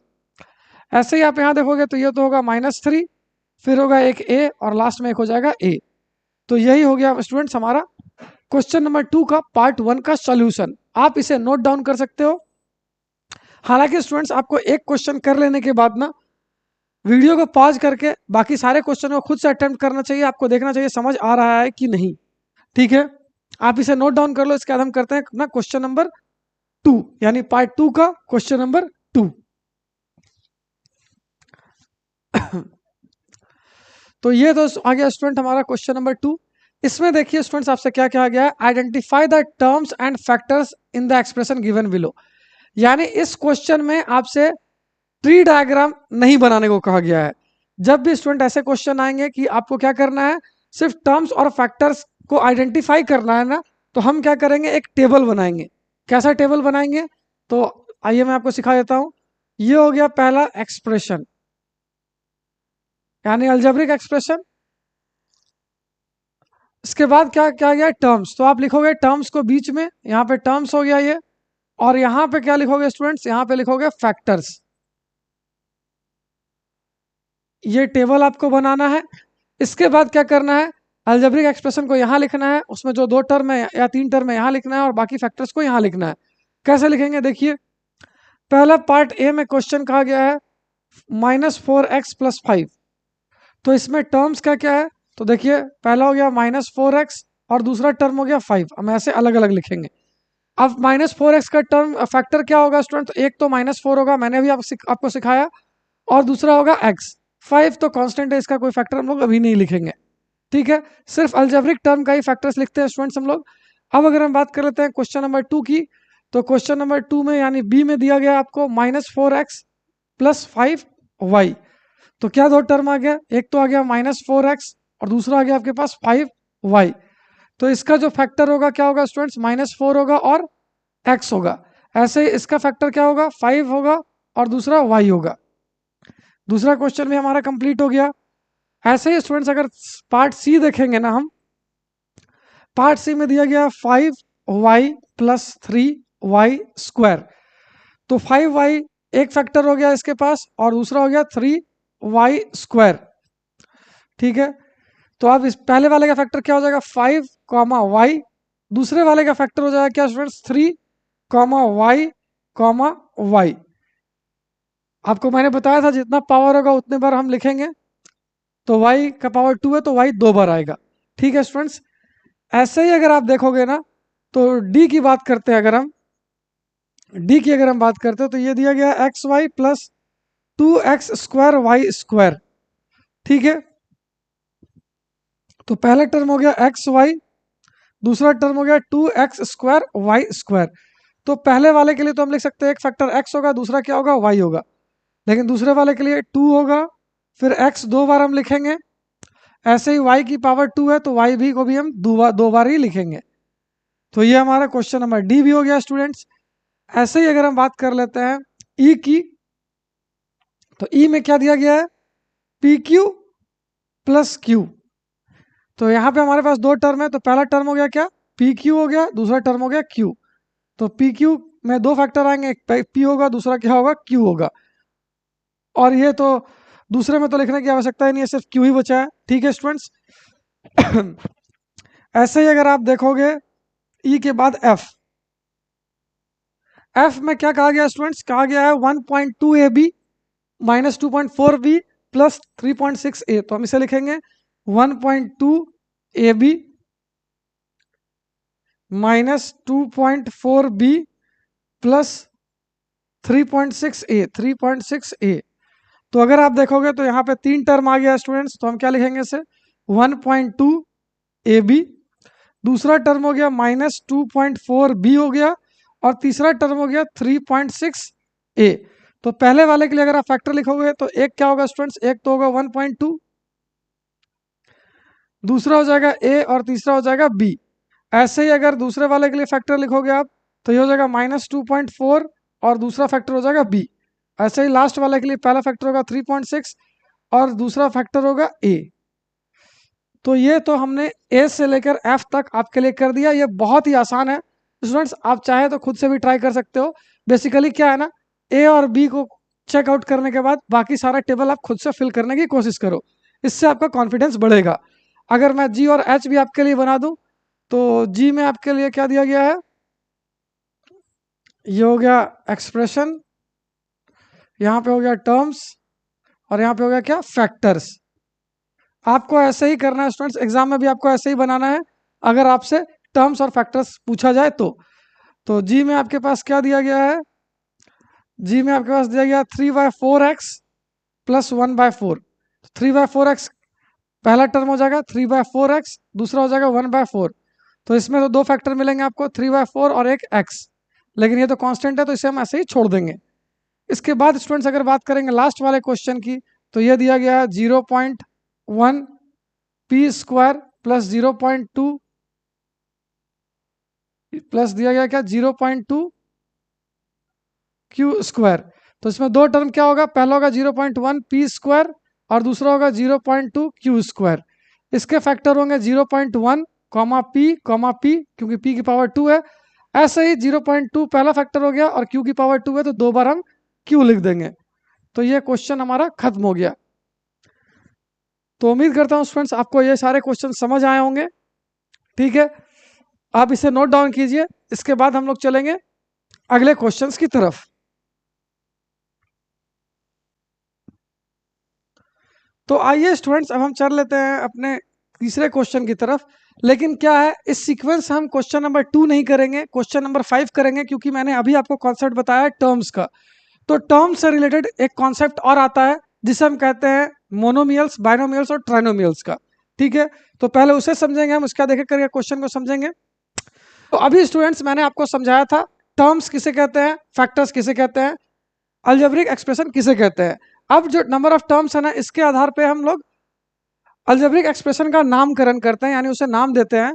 ऐसे ही आप यहाँ देखोगे तो ये तो होगा -3, फिर होगा एक a, और लास्ट में एक हो जाएगा a। तो यही हो गया स्टूडेंट्स हमारा क्वेश्चन नंबर 2 का पार्ट 1 का सॉल्यूशन। आप इसे नोट डाउन कर सकते हो। हालांकि स्टूडेंट्स आपको एक क्वेश्चन कर लेने के बाद ना, वीडियो को पॉज करके बाकी सारे क्वेश्चन को खुद से अटेम्प्ट करना चाहिए, आपको देखना चाहिए समझ आ रहा है कि नहीं। ठीक है, आप इसे नोट डाउन कर लो। इसके बाद हम करते हैं ना क्वेश्चन नंबर 2, यानी पार्ट 2 का क्वेश्चन नंबर 2। तो ये तो आ गया स्टूडेंट हमारा क्वेश्चन नंबर 2। इसमें देखिए स्टूडेंट्स आपसे क्या कहा गया है, identify the terms and factors in the expression given below. यानी इस क्वेश्चन में आपसे ट्री डायग्राम नहीं बनाने को कहा गया है। जब भी स्टूडेंट ऐसे क्वेश्चन आएंगे कि आपको क्या करना है, सिर्फ टर्म्स और फैक्टर्स को आइडेंटिफाई करना है ना, तो हम क्या करेंगे, एक टेबल बनाएंगे। कैसा टेबल बनाएंगे, तो आइए मैं आपको सिखा देता हूं। ये हो गया पहला एक्सप्रेशन, यानी अलजेब्रिक एक्सप्रेशन। इसके बाद क्या क्या गया, टर्म्स। तो आप लिखोगे टर्म्स को बीच में, यहाँ पे टर्म्स हो गया ये, और यहाँ पे क्या लिखोगे स्टूडेंट्स, यहाँ पे लिखोगे फैक्टर्स। ये टेबल आपको बनाना है। इसके बाद क्या करना है, अलजेब्रिक एक्सप्रेशन को यहाँ लिखना है, उसमें जो 2 टर्म है या 3 टर्म है यहाँ लिखना है, और बाकी फैक्टर्स को यहाँ लिखना है। कैसे लिखेंगे देखिए, पहला पार्ट ए में क्वेश्चन कहा गया है -4x प्लस 5। तो इसमें टर्म्स क्या क्या है, तो देखिए पहला हो गया -4x, और दूसरा टर्म हो गया 5। हम ऐसे अलग अलग लिखेंगे। अब -4x का टर्म फैक्टर क्या होगा स्टूडेंट, तो एक तो -4 होगा, मैंने भी आपको सिखाया, और दूसरा होगा x। 5 तो कांस्टेंट है, इसका कोई फैक्टर हम लोग अभी नहीं लिखेंगे। ठीक है, सिर्फ अलजेब्रिक टर्म का ही फैक्टर्स लिखते हैं स्टूडेंट्स हम लोग। अब अगर हम बात कर लेते हैं क्वेश्चन नंबर 2 की, तो क्वेश्चन नंबर 2 में यानी बी में दिया गया आपको -4x प्लस 5y। तो क्या दो टर्म आ गया, एक तो आ गया -4x, और दूसरा आ गया आपके पास 5y। तो इसका जो फैक्टर होगा क्या होगा स्टूडेंट्स, -4 होगा और x होगा। ऐसे ही इसका फैक्टर क्या होगा, 5 होगा और दूसरा y होगा। दूसरा क्वेश्चन भी हमारा कंप्लीट हो गया। ऐसे ही स्टूडेंट्स अगर पार्ट सी देखेंगे ना हम, पार्ट सी में दिया गया 5y प्लस 3y स्क्वायर। तो 5y एक फैक्टर हो गया इसके पास और दूसरा हो गया 3y स्क्वायर। ठीक है, तो अब इस पहले वाले का फैक्टर क्या हो जाएगा 5 कॉमा वाई, दूसरे वाले का फैक्टर हो जाएगा क्या students 3 comma y comma y. आपको मैंने बताया था जितना पावर होगा उतने बार हम लिखेंगे, तो y का पावर 2 है तो y 2 बार आएगा। ठीक है स्टूडेंट्स, ऐसे ही अगर आप देखोगे ना तो d की बात करते हैं, अगर हम बात करते हैं तो ये दिया गया x y plus 2x square y square. ठीक है, तो पहला टर्म हो गया एक्स वाई, दूसरा टर्म हो गया 2x स्क्वायर वाई स्क्वायर। तो पहले वाले के लिए तो हम लिख सकते हैं एक फैक्टर x होगा, दूसरा क्या होगा y होगा, लेकिन दूसरे वाले के लिए 2 होगा, फिर x दो बार हम लिखेंगे। ऐसे ही y की पावर 2 है तो y भी को भी हम दो बार ही लिखेंगे। तो ये हमारा क्वेश्चन नंबर डी भी हो गया स्टूडेंट्स। ऐसे ही अगर हम बात कर लेते हैं ई की, तो ई में क्या दिया गया है पी क्यू प्लस क्यू। तो यहाँ पे हमारे पास दो टर्म है, तो पहला टर्म हो गया क्या पी क्यू हो गया, दूसरा टर्म हो गया क्यू। तो पी क्यू में दो फैक्टर आएंगे, एक पी होगा दूसरा क्या होगा क्यू होगा। और ये तो दूसरे में तो लिखने की आवश्यकता ही नहीं है, सिर्फ क्यू ही बचा है। ठीक है स्टूडेंट्स। ऐसे ही अगर आप देखोगे ई के बाद एफ, एफ में क्या कहा गया स्टूडेंट्स, कहा गया है 1.2 a b minus 2.4 b plus 3.6 a. तो हम इसे लिखेंगे 1.2 a b minus 2.4 b plus 3.6 a, 3.6 a. तो अगर आप देखोगे तो यहाँ पे तीन टर्म आ गया स्टूडेंट्स, तो हम क्या लिखेंगे इसे 1.2 ए बी, दूसरा टर्म हो गया माइनस 2.4 बी हो गया, और तीसरा टर्म हो गया 3.6 ए। तो पहले वाले के लिए अगर आप फैक्टर लिखोगे तो एक क्या होगा स्टूडेंट्स, एक तो होगा 1.2, दूसरा हो जाएगा ए और तीसरा हो जाएगा बी। ऐसे ही अगर दूसरे वाले के लिए फैक्टर लिखोगे आप तो ये हो जाएगा माइनस 2.4 और दूसरा फैक्टर हो जाएगा बी। ऐसे ही लास्ट वाले के लिए पहला फैक्टर होगा 3.6 और दूसरा फैक्टर होगा ए। तो ये तो हमने ए से लेकर एफ तक आपके लिए कर दिया। ये बहुत ही आसान है स्टूडेंट्स, आप चाहे तो खुद से भी ट्राई कर सकते हो। बेसिकली क्या है ना, ए और बी को चेकआउट करने के बाद बाकी सारा टेबल आप खुद से फिल करने की कोशिश करो, इससे आपका कॉन्फिडेंस बढ़ेगा। अगर मैं जी और एच भी आपके लिए बना दूं तो जी में आपके लिए क्या दिया गया है, ये हो गया एक्सप्रेशन, यहाँ पे हो गया टर्म्स और यहाँ पे हो गया क्या फैक्टर्स। आपको ऐसे ही करना है स्टूडेंट्स, एग्जाम में भी आपको ऐसे ही बनाना है अगर आपसे टर्म्स और फैक्टर्स पूछा जाए तो जी में आपके पास क्या दिया गया है, जी में आपके पास दिया गया 3/4x प्लस 1/4। 3/4x पहला टर्म हो जाएगा 3/4x, दूसरा हो जाएगा 1/4। तो इसमें तो दो फैक्टर मिलेंगे आपको 3/4 और एक x, लेकिन ये तो कांस्टेंट है तो इसे हम ऐसे ही छोड़ देंगे। इसके बाद स्टूडेंट्स अगर बात करेंगे लास्ट वाले क्वेश्चन की, तो ये दिया गया है 0.1 पी स्क्वायर प्लस 0.2 प्लस दिया गया क्या 0.2 क्यू स्क्वायर। तो इसमें दो टर्म क्या होगा, पहला होगा 0.1 पी स्क्वायर और दूसरा होगा 0.2 क्यू स्क्वायर। इसके फैक्टर होंगे 0.1 कॉमा पी क्योंकि पी की पावर 2 है। ऐसे ही 0.2 पहला फैक्टर हो गया और क्यू की पावर 2 है तो दो बार हम क्यू लिख देंगे। तो ये क्वेश्चन हमारा खत्म हो गया। तो उम्मीद करता हूँ स्टूडेंट्स आपको ये सारे क्वेश्चन समझ आए होंगे। ठीक है, आप इसे नोट डाउन कीजिए, इसके बाद हम लोग चलेंगे अगले क्वेश्चंस की तरफ। तो आइए स्टूडेंट्स अब हम चल लेते हैं अपने तीसरे क्वेश्चन की तरफ। लेकिन क्या है, इस सीक्वेंस हम क्वेश्चन नंबर 2 नहीं करेंगे, क्वेश्चन नंबर 5 करेंगे, क्योंकि मैंने अभी आपको कॉन्सेप्ट बताया है टर्म्स का। तो टर्म्स से रिलेटेड एक कॉन्सेप्ट और आता है जिसे हम कहते हैं मोनोमियल्स, बाइनोमियल्स और ट्राइनोमियल्स का। ठीक है, तो पहले उसे समझेंगे हम, उसका देख करके क्वेश्चन को समझेंगे। तो अभी स्टूडेंट्स मैंने आपको समझाया था टर्म्स किसे कहते हैं, फैक्टर्स किसे कहते हैं, अलजेब्रिक एक्सप्रेशन किसे कहते हैं। अब जो नंबर ऑफ टर्म्स है ना, इसके आधार पे हम लोग अलजेब्रिक एक्सप्रेशन का नामकरण करते हैं, यानी उसे नाम देते हैं।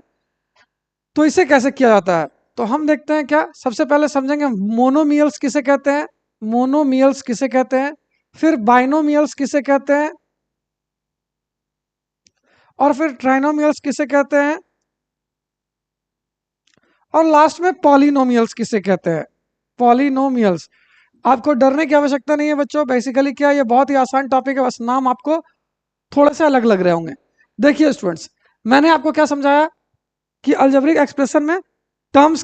तो इसे कैसे किया जाता है, तो हम देखते हैं क्या, सबसे पहले समझेंगे मोनोमियल्स किसे कहते हैं। मोनोमियल्स किसे कहते हैं, फिर बाइनोमियल्स किसे कहते हैं, और फिर ट्राइनोमियल्स किसे कहते हैं, और लास्ट में पॉलिनोमियल्स किसे कहते हैं। पॉलिनोमियल्स। आपको डरने की आवश्यकता नहीं है बच्चों, बेसिकली क्या, ये बहुत ही आसान टॉपिक है, बस नाम आपको थोड़े से अलग लग रहे होंगे। देखिए स्टूडेंट्स, मैंने आपको क्या समझाया कि अलजेब्रिक एक्सप्रेशन में टर्म्स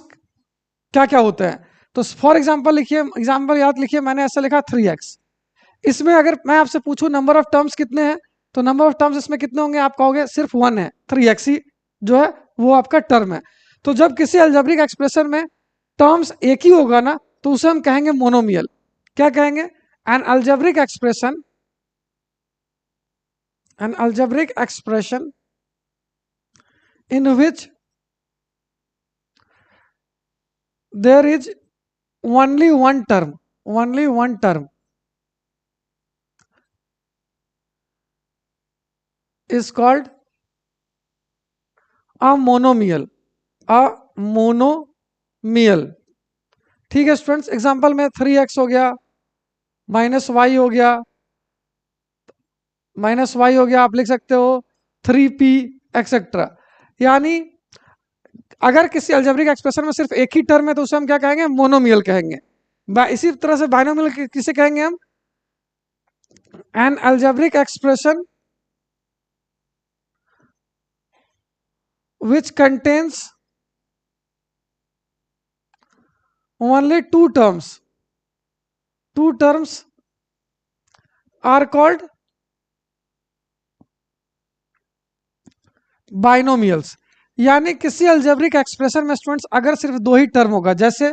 क्या क्या होते हैं। तो फॉर एग्जांपल लिखिए, एग्जांपल याद लिखिए, मैंने ऐसे लिखा 3x। इसमें अगर मैं आपसे पूछूं नंबर ऑफ टर्म्स कितने हैं, तो नंबर ऑफ टर्म्स इसमें कितने होंगे, आप कहोगे सिर्फ 1 है, 3x ही जो है वो आपका टर्म है। तो जब किसी अलजेब्रिक एक्सप्रेशन में टर्म्स एक ही होगा ना, तो उसे हम कहेंगे मोनोमियल। क्या कहेंगे, N algebraic expression, N algebraic expression in which there is only one term is called a monomial, a monomial। ठीक है स्टूडेंट्स, एग्जांपल में 3x हो गया, -y हो गया, आप लिख सकते हो 3p एक्सेट्रा। यानी अगर किसी अलजेब्रिक एक्सप्रेशन में सिर्फ एक ही टर्म है तो उसे हम क्या कहेंगे, मोनोमियल कहेंगे। इसी तरह से बाइनोमियल किसे कहेंगे हम, N algebraic expression which contains only two terms are called binomials. यानी किसी अलजेब्रिक एक्सप्रेशन में स्टूडेंट्स अगर सिर्फ दो ही टर्म होगा, जैसे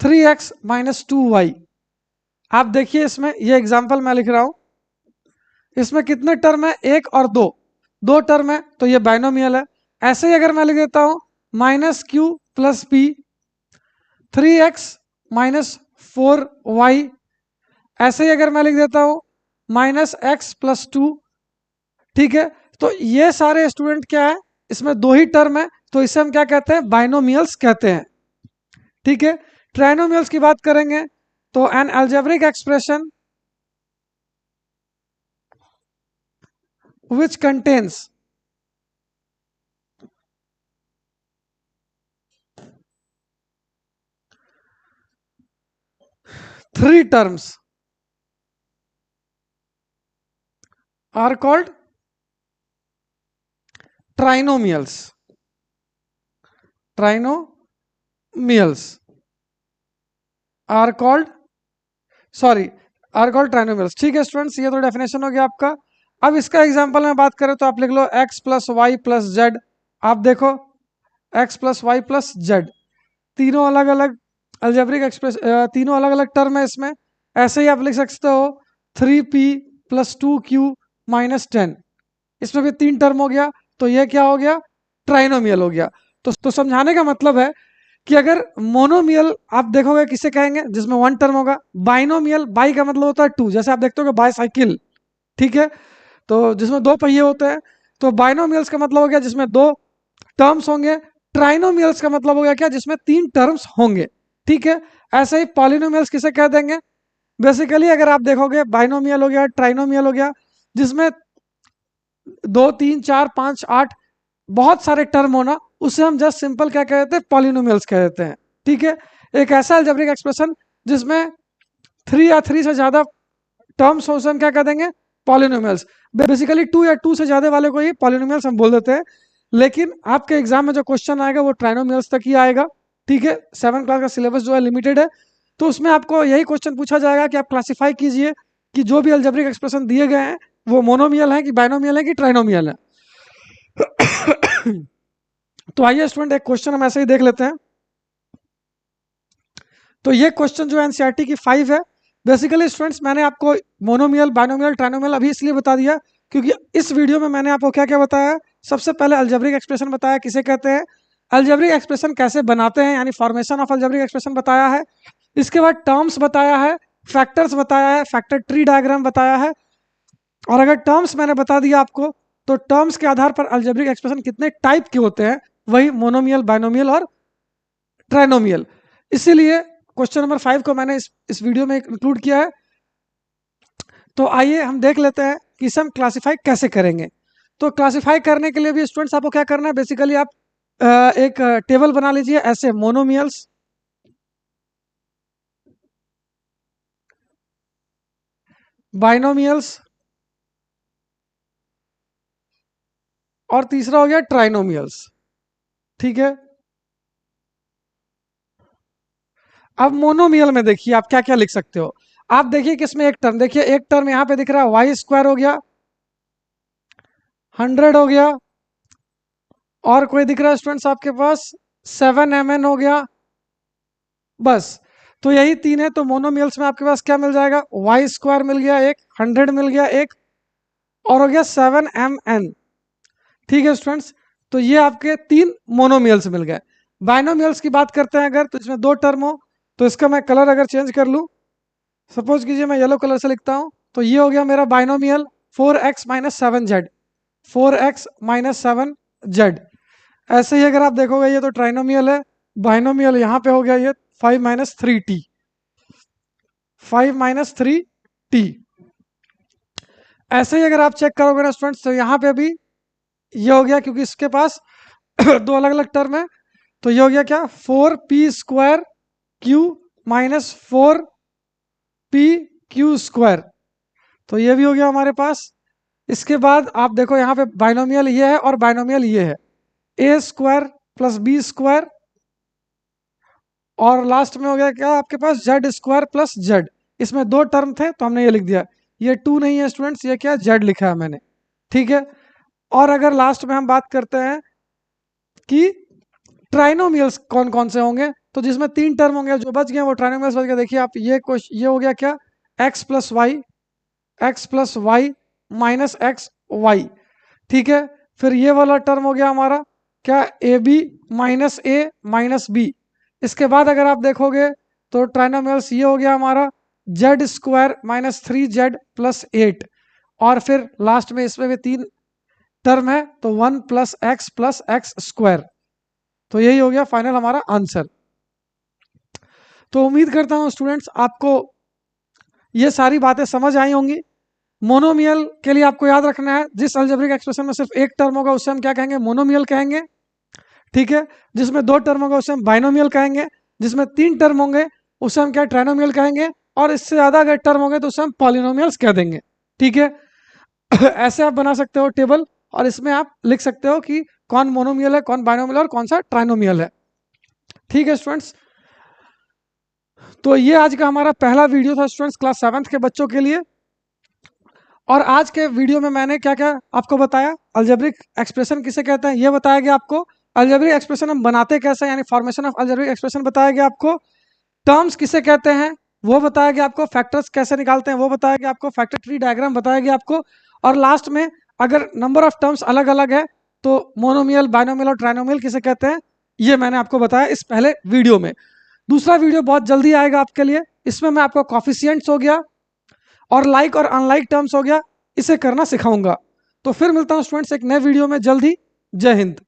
3x माइनस 2y। आप देखिए इसमें, ये एग्जांपल मैं लिख रहा हूं, इसमें कितने टर्म है, एक और दो, दो टर्म है, तो ये बाइनोमियल है। ऐसे ही अगर मैं लिख देता हूं -q plus p, 3x minus 4y, ऐसे ही अगर मैं लिख देता हूं -x प्लस 2। ठीक है, तो ये सारे स्टूडेंट क्या है, इसमें दो ही टर्म है, तो इसे हम क्या कहते हैं, बाइनोमियल्स कहते हैं। ठीक है, ट्राइनोमियल्स की बात करेंगे तो N algebraic expression which contains three terms are called trinomials। trinomials are called trinomials। ठीक है स्टूडेंट्स, ये तो डेफिनेशन हो गया आपका। अब इसका एग्जांपल में बात करें तो आप लिख लो x plus y plus z. आप देखो x plus y plus z, तीनों अलग अलग अलजेब्रिक एक्सप्रेस, तीनों अलग अलग टर्म है इसमें। ऐसे ही आप लिख सकते हो 3p प्लस 2q माइनस 10, इसमें भी तीन टर्म हो गया, तो ये क्या हो गया, ट्राइनोमियल हो गया। तो समझाने का मतलब है कि अगर मोनोमियल आप देखोगे किसे कहेंगे, जिसमें वन टर्म होगा। बाइनोमियल, बाई का मतलब होता है टू, जैसे आप देखते हो बाईसाइकिल। ठीक है, तो जिसमें दो पहिए होते हैं। तो बाइनोमियल्स का मतलब हो गया जिसमें दो टर्म्स होंगे। ट्राइनोमियल्स का मतलब हो गया क्या, जिसमें तीन टर्म्स होंगे। ठीक है, ऐसे ही पॉलिनोमियल्स किसे कह देंगे, बेसिकली अगर आप देखोगे बाइनोमियल हो गया, ट्राइनोमियल हो गया, जिसमें 2 3 4 5 8 बहुत सारे टर्म होना, उसे हम जस्ट सिंपल क्या कहते हैं, पॉलिनोमियल्स कह देते हैं। ठीक है, एक ऐसा अलजेब्रिक एक्सप्रेशन जिसमें 3 या 3 से ज्यादा टर्म्स हो, उसे हम क्या कह देंगे, पॉलिनोमियल्स। बेसिकली 2 या 2 से ज्यादा वाले को ही पॉलिनोमियल्स हम बोल देते हैं। लेकिन आपके एग्जाम में जो क्वेश्चन आएगा वो ट्राइनोमियल्स तक ही आएगा। ठीक है, 7th क्लास का सिलेबस जो है लिमिटेड है, तो उसमें आपको यही क्वेश्चन पूछा जाएगा कि आप क्लासिफाई कीजिए कि जो भी अलजेब्रिक एक्सप्रेशन दिए गए हैं वो मोनोमियल है कि बाइनोमियल है कि ट्राइनोमियल है। तो आइए स्टूडेंट, एक क्वेश्चन हम ऐसे ही देख लेते हैं। तो ये क्वेश्चन जो एनसीईआरटी की 5 है। बेसिकली स्टूडेंट्स, मैंने आपको मोनोमियल, बाइनोमियल, ट्राइनोमियल अभी इसलिए बता दिया क्योंकि इस वीडियो में मैंने आपको क्या क्या बताया। सबसे पहले अलजेब्रिक एक्सप्रेशन बताया किसे कहते हैं, अलजेब्रिक एक्सप्रेशन कैसे बनाते हैं, यानी फॉर्मेशन ऑफ अलजेब्रिक एक्सप्रेशन बताया है। इसके बाद टर्म्स बताया है, फैक्टर्स बताया है, फैक्टर ट्री डायग्राम बताया है। और अगर टर्म्स मैंने बता दिया आपको, तो टर्म्स के आधार पर अलजेब्रिक एक्सप्रेशन कितने टाइप के होते हैं, वही मोनोमियल, बाइनोमियल और ट्राइनोमियल। इसीलिए क्वेश्चन नंबर 5 को मैंने इस वीडियो में इंक्लूड किया है। तो आइए हम देख लेते हैं कि इसे हम क्लासिफाई कैसे करेंगे। तो क्लासिफाई करने के लिए भी स्टूडेंट्स आपको क्या करना है, बेसिकली आप एक टेबल बना लीजिए ऐसे, मोनोमियल्स, बाइनोमियल्स, और तीसरा हो गया ट्राइनोमियल्स। ठीक है, अब मोनोमियल में देखिए आप क्या क्या लिख सकते हो। आप देखिए कि इसमें एक टर्म, देखिए एक टर्म यहाँ पे दिख रहा है वाई स्क्वायर हो गया, 100 हो गया, और कोई दिख रहा है स्टूडेंट्स आपके पास 7mn हो गया, बस। तो यही तीन है। तो मोनोमियल्स में आपके पास क्या मिल जाएगा, वाई स्क्वायर मिल गया एक, 100 मिल गया एक, और हो गया 7mn। ठीक है स्टूडेंट्स, तो ये आपके तीन मोनोमियल्स मिल गए। बाइनोमियल्स की बात करते हैं अगर, तो इसमें दो टर्म हो, तो इसका मैं कलर अगर चेंज कर लूँ, सपोज कीजिए मैं येलो कलर से लिखता हूँ, तो ये हो गया मेरा बाइनोमियल 4x-7z, 4x-7z। ऐसे ही अगर आप देखोगे ये तो ट्राइनोमियल है, बाइनोमियल यहाँ पे हो गया ये 5-3t, 5-3t। ऐसे ही अगर आप चेक करोगे ना स्टूडेंट्स, तो यहाँ पे भी ये हो गया, क्योंकि इसके पास दो अलग अलग टर्म है, तो ये हो गया क्या, 4p² q -4pq²। तो ये भी हो गया हमारे पास। इसके बाद आप देखो यहाँ पे बाइनोमियल ये है और बाइनोमियल ये है, a² + b², और लास्ट में हो गया क्या आपके पास, z² + z। इसमें दो टर्म थे तो हमने ये लिख दिया, ये 2 नहीं है स्टूडेंट्स, ये क्या z लिखा है मैंने। ठीक है, और अगर लास्ट में हम बात करते हैं कि ट्राइनोमियल्स कौन कौन से होंगे, तो जिसमें तीन टर्म होंगे जो बच गए वो ट्राइनोमियल्स बच गए। देखिए आप ये हो गया क्या, x + y, x + y -x y। ठीक है, फिर ये वाला टर्म हो गया हमारा क्या, ab -a -b। इसके बाद अगर आप देखोगे तो ट्राइनोमियल्स ये हो गया हमारा z² -3z + 8, और फिर लास्ट में इसमें भी तीन टर्म है, तो 1 + x + x²। तो यही हो गया फाइनल हमारा आंसर। तो उम्मीद करता हूं स्टूडेंट्स आपको ये सारी बातें समझ आई होंगी। मोनोमियल के लिए आपको याद रखना है, जिस अलजेब्रिक एक्सप्रेशन में सिर्फ एक टर्म होगा उसे हम क्या कहेंगे, मोनोमियल कहेंगे। ठीक है, जिसमें दो टर्म होगा उसे हम बाइनोमियल कहेंगे, जिसमें तीन टर्म होंगे उसे हम क्या, ट्राइनोमियल कहेंगे, और इससे ज्यादा अगर टर्म होंगे तो उसे हम पॉलिनोमियल्स कह देंगे। ठीक है, ऐसे आप बना सकते हो टेबल, और इसमें आप लिख सकते हो कि कौन मोनोमियल है, कौन बाइनोमियल है, और कौन सा ट्राइनोमियल है। ठीक है स्टूडेंट्स, तो ये आज का हमारा पहला वीडियो था स्टूडेंट्स क्लास 7th के बच्चों के लिए। और आज के वीडियो में मैंने क्या क्या आपको बताया, अलजेब्रिक एक्सप्रेशन किसे कहते हैं ये बताया गया आपको, अलजेब्रिक एक्सप्रेशन हम बनाते कैसे हैं, यानी फॉर्मेशन ऑफ अलजेब्रिक एक्सप्रेशन बताया गया आपको, टर्म्स किसे कहते हैं वो बताया गया आपको, फैक्टर्स कैसे निकालते हैं वो बताया गया आपको, फैक्टर ट्री डायग्राम बताया गया आपको, और लास्ट में अगर नंबर ऑफ टर्म्स अलग अलग है तो मोनोमियल, बाइनोमियल और ट्राइनोमियल किसे कहते हैं, ये मैंने आपको बताया इस पहले वीडियो में। दूसरा वीडियो बहुत जल्दी आएगा आपके लिए, इसमें मैं आपको कॉफिशिएंट्स हो गया और लाइक और अनलाइक टर्म्स हो गया, इसे करना सिखाऊंगा। तो फिर मिलता हूं स्टूडेंट्स एक नए वीडियो में जल्द ही। जय हिंद।